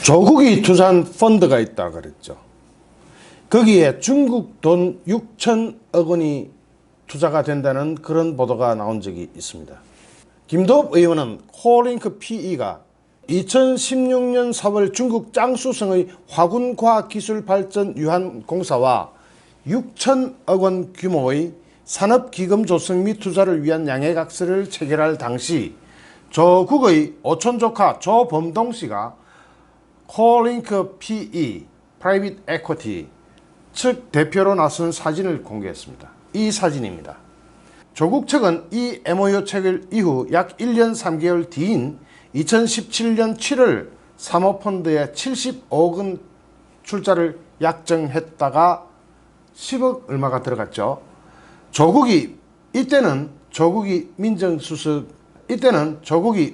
조국이 투자한 펀드가 있다 그랬죠. 거기에 중국 돈 6천억 원이 투자가 된다는 그런 보도가 나온 적이 있습니다. 김도읍 의원은 코링크 PE가 2016년 4월 중국 장쑤성의 화군과학기술발전 유한공사와 6천억 원 규모의 산업기금 조성 및 투자를 위한 양해각서를 체결할 당시 조국의 오촌조카 조범동 씨가 코링크 PE (Private Equity) 측 대표로 나선 사진을 공개했습니다. 이 사진입니다. 조국 측은 이 MOU 체결 이후 약 1년 3개월 뒤인 2017년 7월 사모펀드에 75억 원 출자를 약정했다가 10억 얼마가 들어갔죠. 이때는 조국이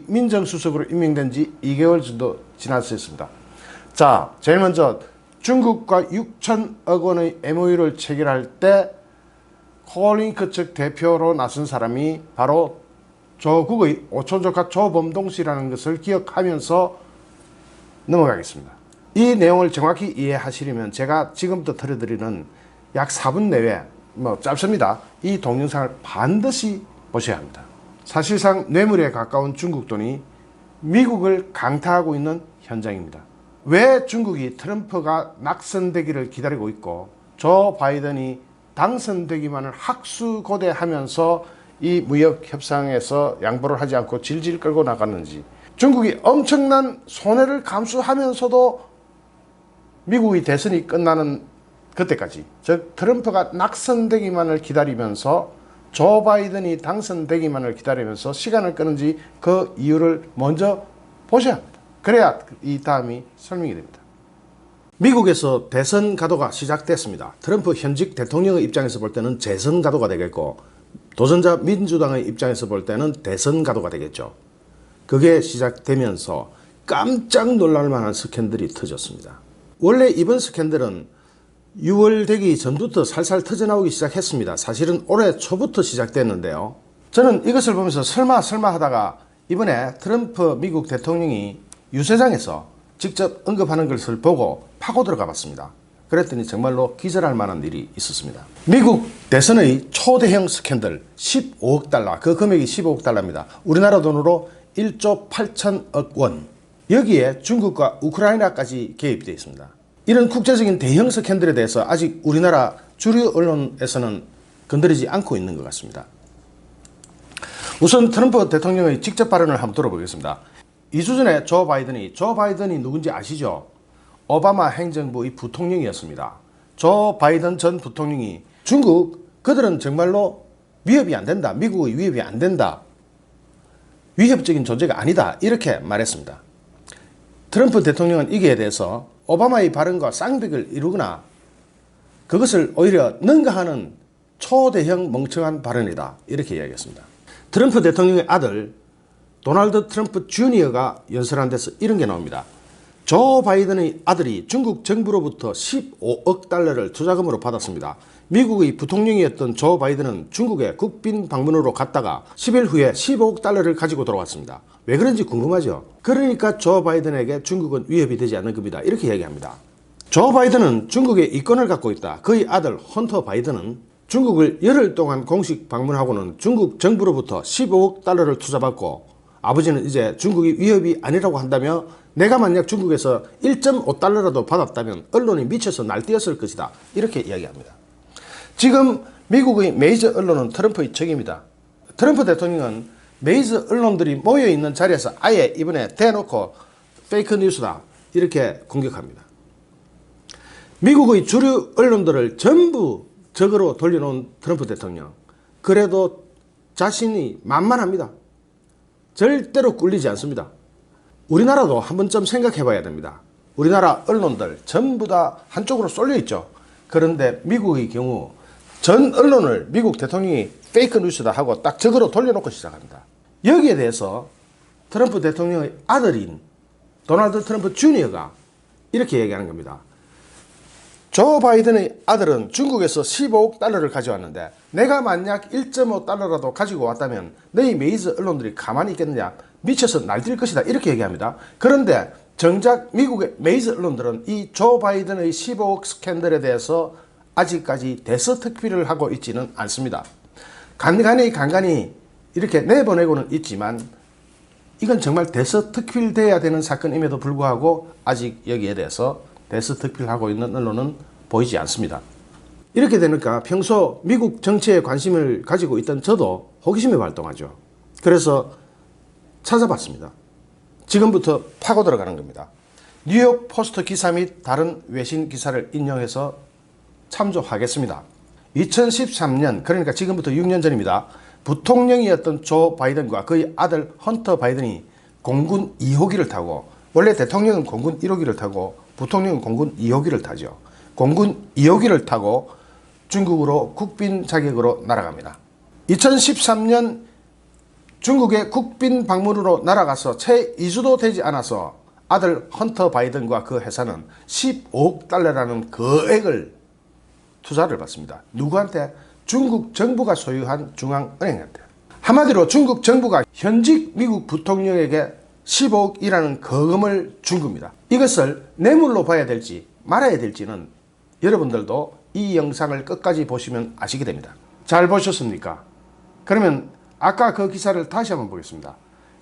민정수석으로 임명된 지 2개월 정도 지났었습니다. 자, 제일 먼저 중국과 6천억 원의 MOU를 체결할 때 코링크 측 대표로 나선 사람이 바로 조국의 오촌조카 조범동 씨라는 것을 기억하면서 넘어가겠습니다. 이 내용을 정확히 이해하시려면 제가 지금부터 틀어드리는 약 4분 내외, 짧습니다. 이 동영상을 반드시 보셔야 합니다. 사실상 뇌물에 가까운 중국 돈이 미국을 강타하고 있는 현장입니다. 왜 중국이 트럼프가 낙선되기를 기다리고 있고 조 바이든이 당선되기만을 학수고대하면서 이 무역 협상에서 양보를 하지 않고 질질 끌고 나갔는지, 중국이 엄청난 손해를 감수하면서도 미국의 대선이 끝나는 그때까지, 즉 트럼프가 낙선되기만을 기다리면서 조 바이든이 당선되기만을 기다리면서 시간을 끄는지 그 이유를 먼저 보셔야 합니다. 그래야 이 다음이 설명이 됩니다. 미국에서 대선 가도가 시작됐습니다. 트럼프 현직 대통령의 입장에서 볼 때는 재선 가도가 되겠고, 도전자 민주당의 입장에서 볼 때는 대선 가도가 되겠죠. 그게 시작되면서 깜짝 놀랄 만한 스캔들이 터졌습니다. 원래 이번 스캔들은 6월 되기 전부터 살살 터져나오기 시작했습니다. 사실은 올해 초부터 시작됐는데요. 저는 이것을 보면서 설마 하다가 이번에 트럼프 미국 대통령이 유세장에서 직접 언급하는 것을 보고 파고 들어가 봤습니다. 그랬더니 정말로 기절할 만한 일이 있었습니다. 미국 대선의 초대형 스캔들 15억 달러, 그 금액이 15억 달러입니다. 우리나라 돈으로 1조 8천억 원. 여기에 중국과 우크라이나까지 개입되어 있습니다. 이런 국제적인 대형 스캔들에 대해서 아직 우리나라 주류 언론에서는 건드리지 않고 있는 것 같습니다. 우선 트럼프 대통령의 직접 발언을 한번 들어보겠습니다. 2주 전에 조 바이든이 누군지 아시죠? 오바마 행정부의 부통령이었습니다. 조 바이든 전 부통령이 그들은 정말로 위협이 안 된다. 미국의 위협이 안 된다. 위협적인 존재가 아니다. 이렇게 말했습니다. 트럼프 대통령은 이기에 대해서 오바마의 발언과 쌍벽을 이루거나 그것을 오히려 능가하는 초대형 멍청한 발언이다. 이렇게 이야기했습니다. 트럼프 대통령의 아들 도널드 트럼프 주니어가 연설한 데서 이런 게 나옵니다. 조 바이든의 아들이 중국 정부로부터 15억 달러를 투자금으로 받았습니다. 미국의 부통령이었던 조 바이든은 중국에 국빈 방문으로 갔다가 10일 후에 15억 달러를 가지고 돌아왔습니다. 왜 그런지 궁금하죠? 그러니까 조 바이든에게 중국은 위협이 되지 않는 겁니다. 이렇게 얘기합니다. 조 바이든은 중국의 이권을 갖고 있다. 그의 아들 헌터 바이든은 중국을 열흘 동안 공식 방문하고는 중국 정부로부터 15억 달러를 투자받고, 아버지는 이제 중국이 위협이 아니라고 한다며 내가 만약 중국에서 1.5달러라도 받았다면 언론이 미쳐서 날뛰었을 것이다. 이렇게 이야기합니다. 지금 미국의 메이저 언론은 트럼프의 적입니다. 트럼프 대통령은 메이저 언론들이 모여있는 자리에서 아예 이번에 대놓고 페이크 뉴스다. 이렇게 공격합니다. 미국의 주류 언론들을 전부 적으로 돌려놓은 트럼프 대통령. 그래도 자신이 만만합니다. 절대로 꿀리지 않습니다. 우리나라도 한 번쯤 생각해 봐야 됩니다. 우리나라 언론들 전부 다 한쪽으로 쏠려 있죠. 그런데 미국의 경우 전 언론을 미국 대통령이 페이크 뉴스다 하고 딱 적으로 돌려놓고 시작합니다. 여기에 대해서 트럼프 대통령의 아들인 도널드 트럼프 주니어가 이렇게 얘기하는 겁니다. 조 바이든의 아들은 중국에서 15억 달러를 가져왔는데 내가 만약 1.5달러라도 가지고 왔다면 너희 메이저 언론들이 가만히 있겠느냐, 미쳐서 날뛸 것이다. 이렇게 얘기합니다. 그런데 정작 미국의 메이저 언론들은 이 조 바이든의 15억 스캔들에 대해서 아직까지 대서특필을 하고 있지는 않습니다. 간간히 이렇게 내보내고는 있지만 이건 정말 대서특필돼야 되는 사건임에도 불구하고 아직 여기에 대해서 대서특필하고 있는 언론은 보이지 않습니다. 이렇게 되니까 평소 미국 정치에 관심을 가지고 있던 저도 호기심이 발동하죠. 그래서 찾아봤습니다. 지금부터 파고 들어가는 겁니다. 뉴욕 포스트 기사 및 다른 외신 기사를 인용해서 참조하겠습니다. 2013년, 그러니까 지금부터 6년 전입니다. 부통령이었던 조 바이든과 그의 아들 헌터 바이든이 공군 2호기를 타고, 원래 대통령은 공군 1호기를 타고 부통령은 공군 2호기를 타죠. 공군 2호기를 타고 중국으로 국빈 자격으로 날아갑니다. 2013년 중국의 국빈 방문으로 날아가서 채 2주도 되지 않아서 아들 헌터 바이든과 그 회사는 15억 달러라는 거액을 투자를 받습니다. 누구한테? 중국 정부가 소유한 중앙은행한테. 한마디로 중국 정부가 현직 미국 부통령에게 15억이라는 거금을 준 겁니다. 이것을 뇌물로 봐야 될지 말아야 될지는 여러분들도 이 영상을 끝까지 보시면 아시게 됩니다. 잘 보셨습니까? 그러면 아까 그 기사를 다시 한번 보겠습니다.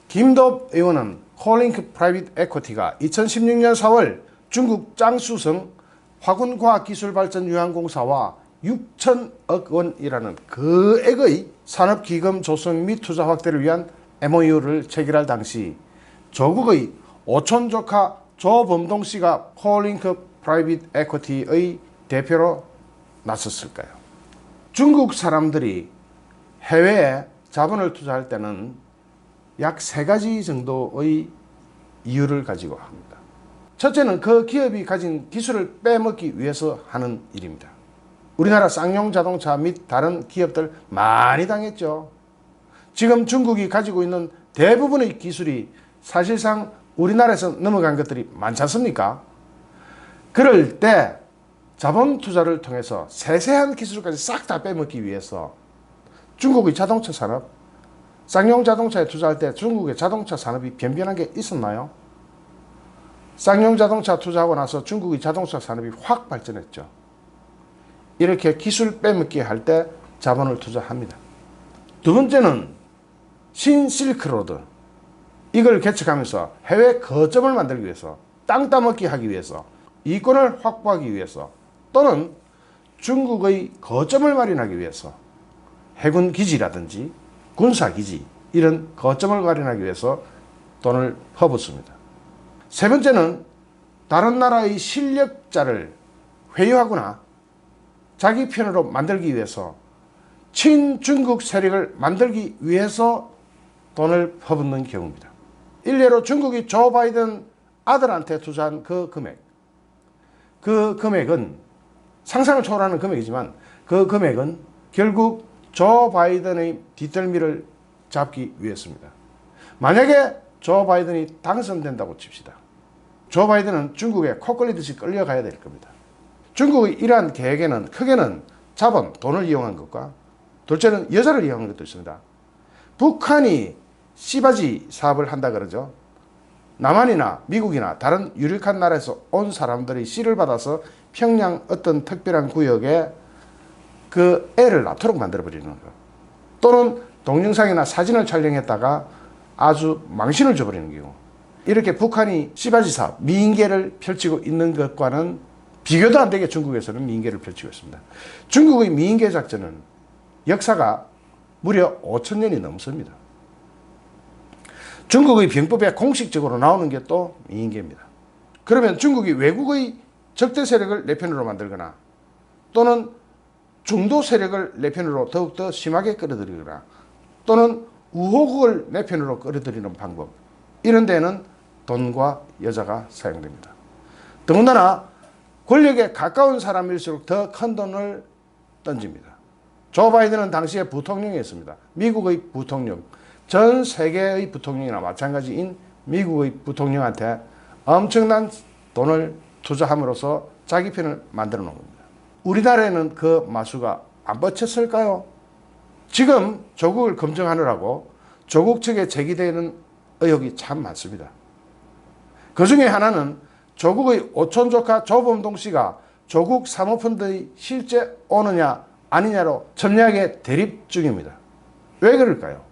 김도읍 의원은 홀링크 프라이빗 에쿼티가 2016년 4월 중국 장쑤성 화군과학기술발전유한공사와 6천억 원이라는 거액의 산업기금 조성 및 투자 확대를 위한 MOU를 체결할 당시 조국의 오촌 조카 조범동 씨가 홀링크 프라이빗 에쿼티의 대표로 나섰을까요? 중국 사람들이 해외에 자본을 투자할 때는 약 3가지 정도의 이유를 가지고 합니다. 첫째는 그 기업이 가진 기술을 빼먹기 위해서 하는 일입니다. 우리나라 쌍용 자동차 및 다른 기업들 많이 당했죠. 지금 중국이 가지고 있는 대부분의 기술이 사실상 우리나라에서 넘어간 것들이 많지 않습니까? 그럴 때 자본 투자를 통해서 세세한 기술까지 싹 다 빼먹기 위해서 중국의 자동차 산업, 쌍용 자동차에 투자할 때 중국의 자동차 산업이 변변한 게 있었나요? 쌍용 자동차 투자하고 나서 중국의 자동차 산업이 확 발전했죠. 이렇게 기술 빼먹기 할 때 자본을 투자합니다. 두 번째는 신실크로드, 이걸 개척하면서 해외 거점을 만들기 위해서, 땅 따먹기 하기 위해서, 이권을 확보하기 위해서, 또는 중국의 거점을 마련하기 위해서 해군 기지라든지 군사 기지, 이런 거점을 마련하기 위해서 돈을 퍼붓습니다. 세 번째는 다른 나라의 실력자를 회유하거나 자기 편으로 만들기 위해서, 친중국 세력을 만들기 위해서 돈을 퍼붓는 경우입니다. 일례로 중국이 조 바이든 아들한테 투자한 그 금액은 상상을 초월하는 금액이지만 그 금액은 결국 조 바이든의 뒷덜미를 잡기 위해서입니다. 만약에 조 바이든이 당선된다고 칩시다. 조 바이든은 중국에 코 끌리듯이 끌려가야 될 겁니다. 중국의 이러한 계획에는 크게는 자본, 돈을 이용한 것과 둘째는 여자를 이용한 것도 있습니다. 북한이 씨바지 사업을 한다 그러죠. 남한이나 미국이나 다른 유력한 나라에서 온 사람들이 씨를 받아서 평양 어떤 특별한 구역에 그 애를 낳도록 만들어버리는 것, 또는 동영상이나 사진을 촬영했다가 아주 망신을 줘버리는 경우, 이렇게 북한이 씨바지 사업, 미인계를 펼치고 있는 것과는 비교도 안 되게 중국에서는 미인계를 펼치고 있습니다. 중국의 미인계 작전은 역사가 무려 5,000년이 넘습니다. 중국의 병법에 공식적으로 나오는 게 또 미인계입니다. 그러면 중국이 외국의 적대 세력을 내 편으로 만들거나 또는 중도 세력을 내 편으로 더욱더 심하게 끌어들이거나 또는 우호국을 내 편으로 끌어들이는 방법, 이런 데는 돈과 여자가 사용됩니다. 더군다나 권력에 가까운 사람일수록 더 큰 돈을 던집니다. 조 바이든은 당시에 부통령이었습니다. 미국의 부통령, 전 세계의 부통령이나 마찬가지인 미국의 부통령한테 엄청난 돈을 투자함으로써 자기 편을 만들어 놓은 겁니다. 우리나라에는 그 마수가 안 뻗쳤을까요? 지금 조국을 검증하느라고 조국 측에 제기되는 의혹이 참 많습니다. 그 중에 하나는 조국의 오촌 조카 조범동 씨가 조국 사모펀드의 실제 오너냐 아니냐로 첨예하게 대립 중입니다. 왜 그럴까요?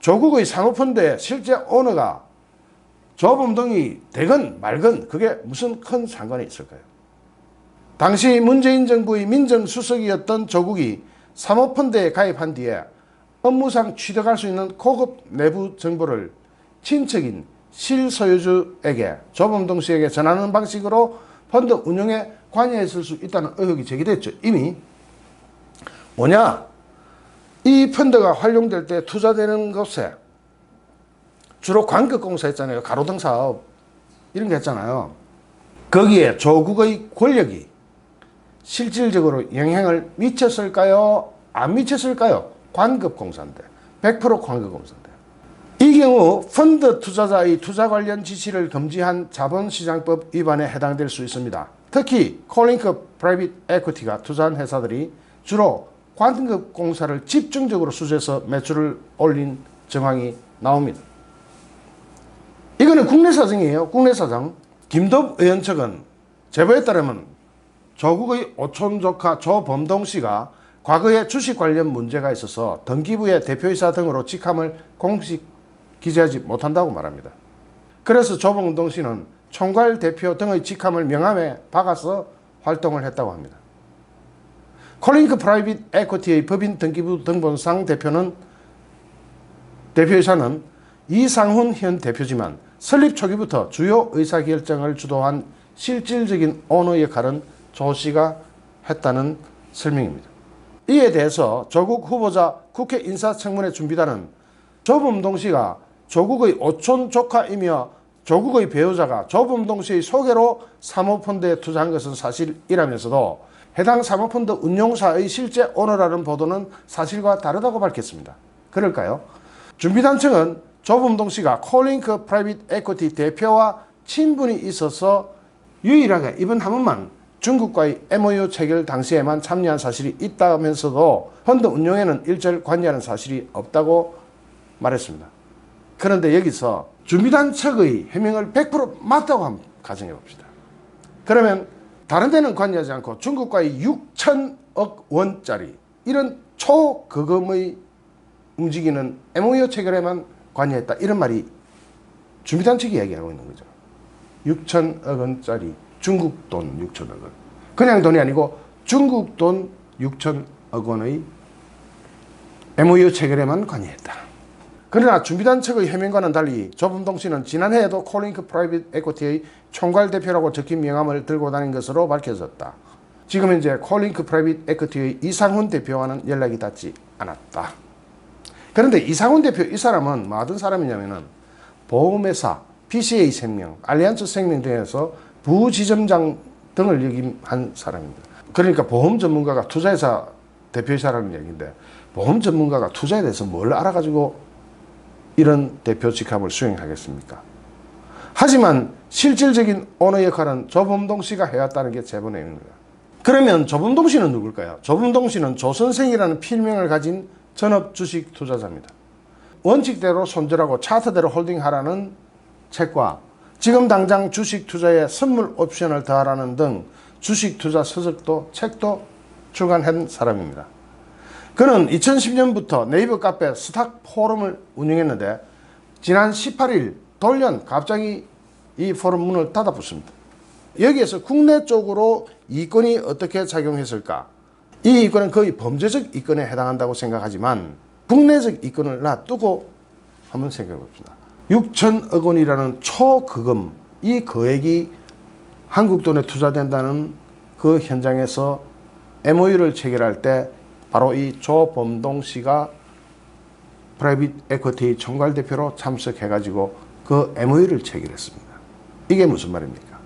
조국의 사모펀드의 실제 오너가 조범동이 되건 말건 그게 무슨 큰 상관이 있을까요? 당시 문재인 정부의 민정수석이었던 조국이 사모펀드에 가입한 뒤에 업무상 취득할 수 있는 고급 내부 정보를 친척인 실소유주에게 조범동 씨에게 전하는 방식으로 펀드 운영에 관여했을 수 있다는 의혹이 제기됐죠. 이미 뭐냐? 이 펀드가 활용될 때 투자되는 곳에 주로 광급공사 했잖아요. 가로등 사업 이런 거 했잖아요. 거기에 조국의 권력이 실질적으로 영향을 미쳤을까요? 안 미쳤을까요? 광급공사인데 100% 광급공사인데 이 경우 펀드 투자자의 투자 관련 지시를 금지한 자본시장법 위반에 해당될 수 있습니다. 특히 콜링크 프라이빗 에퀴티가 투자한 회사들이 주로 광급공사를 집중적으로 수주해서 매출을 올린 정황이 나옵니다. 이거는 국내 사정이에요. 국내 사정. 김도읍 의원 측은 제보에 따르면 조국의 오촌 조카 조범동 씨가 과거에 주식 관련 문제가 있어서 등기부의 대표이사 등으로 직함을 공식 기재하지 못한다고 말합니다. 그래서 조범동 씨는 총괄 대표 등의 직함을 명함에 박아서 활동을 했다고 합니다. 콜링크 프라이빗 에퀴티의 법인 등기부 등본상 대표이사는 이상훈 현 대표지만 설립 초기부터 주요 의사결정을 주도한 실질적인 오너 역할은 조 씨가 했다는 설명입니다. 이에 대해서 조국 후보자 국회 인사청문회 준비단은 조범동 씨가 조국의 오촌 조카이며 조국의 배우자가 조범동 씨의 소개로 사모펀드에 투자한 것은 사실이라면서도 해당 사모펀드 운용사의 실제 오너라는 보도는 사실과 다르다고 밝혔습니다. 그럴까요? 준비단 측은 조범동 씨가 콜링크 프라이빗 에퀴티 대표와 친분이 있어서 유일하게 이번 한 번만 중국과의 MOU 체결 당시에만 참여한 사실이 있다면서도 펀드 운용에는 일절 관여하는 사실이 없다고 말했습니다. 그런데 여기서 준비단 측의 해명을 100% 맞다고 한번 가정해 봅시다. 그러면 다른 데는 관여하지 않고 중국과의 6천억 원짜리 이런 초거금의 움직이는 MOU 체결에만 관여했다. 이런 말이 준비단 측이 얘기하고 있는 거죠. 6천억 원짜리 중국 돈 6천억 원. 그냥 돈이 아니고 중국 돈 6천억 원의 MOU 체결에만 관여했다. 그러나 준비단 측의 해명과는 달리 조범동 씨는 지난해에도 콜링크 프라이빗 에퀴티의 총괄 대표라고 적힌 명함을 들고 다닌 것으로 밝혀졌다. 지금 현재 콜링크 프라이빗 에퀴티의 이상훈 대표와는 연락이 닿지 않았다. 그런데 이상훈 대표 이 사람은 뭐 어떤 사람이냐면은 보험회사, PCA 생명, 알리안츠 생명 등에서 부지점장 등을 역임한 사람입니다. 그러니까 보험 전문가가 투자회사 대표이사라는 얘기인데 보험 전문가가 투자에 대해서 뭘 알아가지고 이런 대표 직함을 수행하겠습니까? 하지만 실질적인 오너 역할은 조범동 씨가 해왔다는 게 제보 내용입니다. 그러면 조범동 씨는 누굴까요? 조범동 씨는 조선생이라는 필명을 가진 전업 주식 투자자입니다. 원칙대로 손절하고 차트대로 홀딩하라는 책과 지금 당장 주식 투자에 선물 옵션을 더하라는 등 주식 투자 서적도 책도 출간한 사람입니다. 그는 2010년부터 네이버 카페 스탁 포럼을 운영했는데 지난 18일 돌연 갑자기 이 포럼 문을 닫아붙습니다. 여기에서 국내 쪽으로 이권이 어떻게 작용했을까? 이 이권은 거의 범죄적 이권에 해당한다고 생각하지만 국내적 이권을 놔두고 한번 생각해 봅시다. 6천억 원이라는 초거금, 이 거액이 한국 돈에 투자된다는 그 현장에서 MOU를 체결할 때 바로 이 조범동 씨가 프라이빗 에퀴티 총괄 대표로 참석해가지고 그 MOU를 체결했습니다. 이게 무슨 말입니까?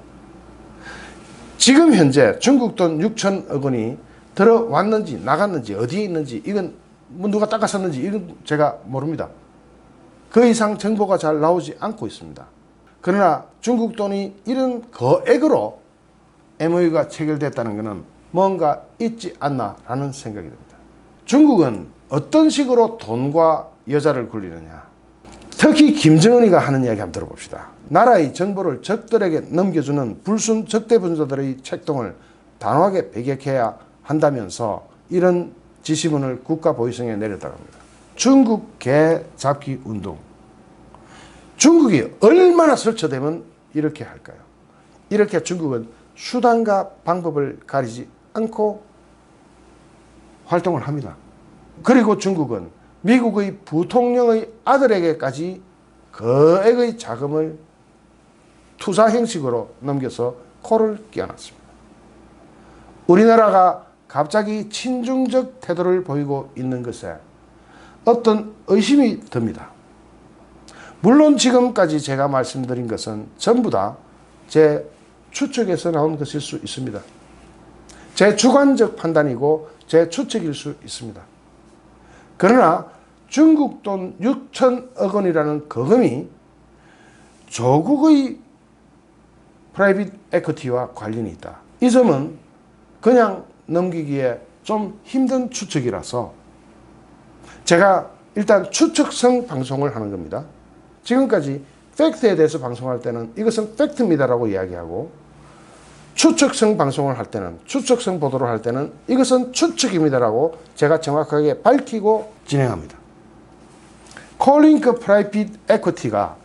지금 현재 중국 돈 6천억 원이 들어왔는지 나갔는지 어디에 있는지 이건 뭐 누가 닦았었는지 이건 제가 모릅니다. 그 이상 정보가 잘 나오지 않고 있습니다. 그러나 중국 돈이 이런 거액으로 MOU가 체결됐다는 것은 뭔가 있지 않나라는 생각이 듭니다. 중국은 어떤 식으로 돈과 여자를 굴리느냐? 특히 김정은이가 하는 이야기 한번 들어봅시다. 나라의 정보를 적들에게 넘겨주는 불순 적대분자들의 책동을 단호하게 배격해야 한다면서 이런 지시문을 국가보위성에 내렸다고 합니다. 중국 개 잡기 운동. 중국이 얼마나 설쳐되면 이렇게 할까요? 이렇게 중국은 수단과 방법을 가리지 않고 활동을 합니다. 그리고 중국은 미국의 부통령의 아들에게까지 거액의 자금을 투사 형식으로 넘겨서 코를 끼워놨습니다. 우리나라가 갑자기 친중적 태도를 보이고 있는 것에 어떤 의심이 듭니다. 물론 지금까지 제가 말씀드린 것은 전부 다 제 추측에서 나온 것일 수 있습니다. 제 주관적 판단이고 제 추측일 수 있습니다. 그러나 중국 돈 6천억 원이라는 거금이 조국의 프라이빗 에쿼티와 관련이 있다. 이 점은 그냥 넘기기에 좀 힘든 추측이라서 제가 일단 추측성 방송을 하는 겁니다. 지금까지 팩트에 대해서 방송할 때는 이것은 팩트입니다라고 이야기하고, 추측성 방송을 할 때는, 추측성 보도를 할 때는 이것은 추측입니다라고 제가 정확하게 밝히고 진행합니다. 콜링크 프라이빗 에쿼티가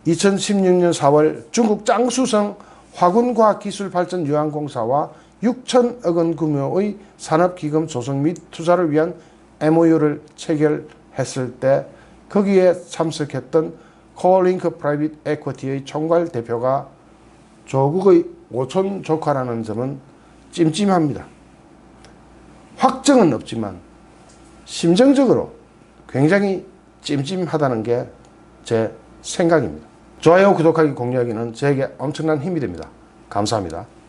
2016년 4월 중국 장수성 화군과학기술발전유한공사와 6천억 원 규모의 산업기금 조성 및 투자를 위한 MOU를 체결했을 때 거기에 참석했던 콜링크 프라이빗 에쿼티의 총괄 대표가 조국의 오촌 조카라는 점은 찜찜합니다. 확정은 없지만 심정적으로 굉장히 찜찜하다는 게 제 생각입니다. 좋아요, 구독하기, 공유하기는 저에게 엄청난 힘이 됩니다. 감사합니다.